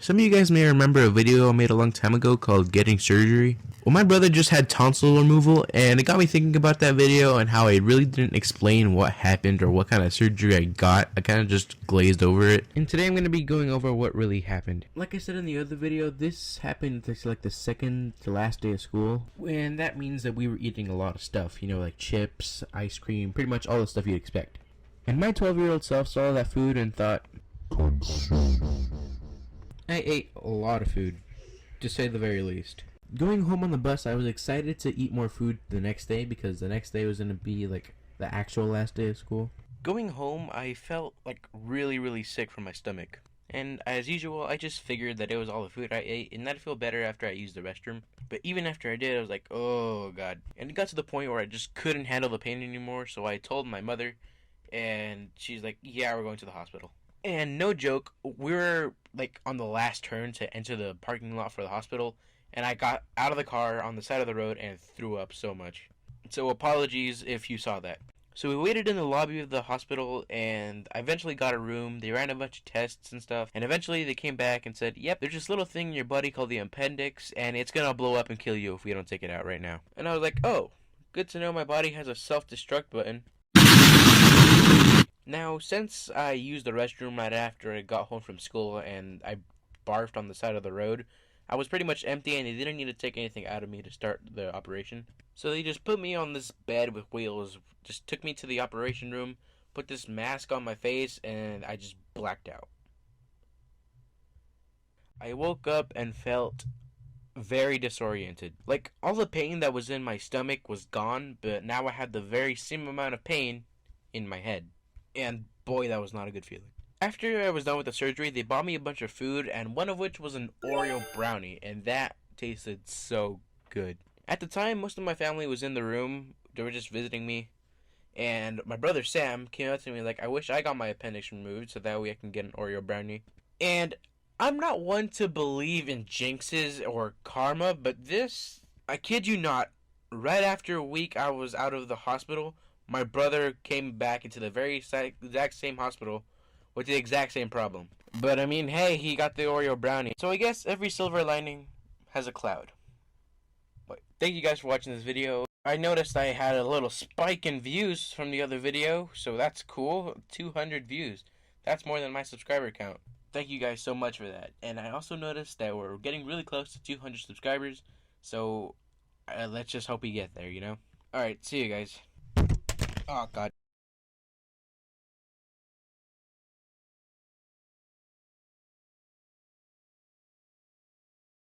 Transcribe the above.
Some of you guys may remember a video I made a long time ago called Getting Surgery. Well, my brother just had tonsil removal, and it got me thinking about that video and how I really didn't explain what happened or what kind of surgery I got. I kind of just glazed over it. And today I'm going to be going over what really happened. Like I said in the other video, this happened like the second to last day of school. And that means that we were eating a lot of stuff, you know, like chips, ice cream, pretty much all the stuff you'd expect. And my 12-year-old self saw that food and thought, I ate a lot of food, to say the very least. Going home on the bus, I was excited to eat more food the next day because the next day was going to be like the actual last day of school. Going home, I felt like really sick from my stomach. And as usual, I just figured that it was all the food I ate and I'd feel better after I used the restroom. But even after I did, I was like, oh god. And it got to the point where I just couldn't handle the pain anymore, so I told my mother, and she's like, yeah, we're going to the hospital. And no joke, we were like on the last turn to enter the parking lot for the hospital, and I got out of the car on the side of the road and threw up so much. So apologies if you saw that. So we waited in the lobby of the hospital, and I eventually got a room. They ran a bunch of tests and stuff, and eventually they came back and said, yep, there's this little thing in your body called the appendix, and it's gonna blow up and kill you if we don't take it out right now. And I was like, oh, good to know my body has a self-destruct button. Now, since I used the restroom right after I got home from school and I barfed on the side of the road, I was pretty much empty and they didn't need to take anything out of me to start the operation. So they just put me on this bed with wheels, just took me to the operation room, put this mask on my face, and I just blacked out. I woke up and felt very disoriented. Like, all the pain that was in my stomach was gone, but now I had the very same amount of pain in my head. And boy, that was not a good feeling. After I was done with the surgery, they bought me a bunch of food, and one of which was an Oreo brownie, and that tasted so good. At the time, most of my family was in the room. They were just visiting me. And my brother Sam came up to me like, I wish I got my appendix removed so that way I can get an Oreo brownie. And I'm not one to believe in jinxes or karma, but this, I kid you not, right after a week I was out of the hospital, my brother came back into the very exact same hospital with the exact same problem. But I mean, hey, he got the Oreo brownie. So I guess every silver lining has a cloud. But thank you guys for watching this video. I noticed I had a little spike in views from the other video, so that's cool. 200 views. That's more than my subscriber count. Thank you guys so much for that. And I also noticed that we're getting really close to 200 subscribers, so let's just hope we get there, you know? Alright, see you guys. Oh, God.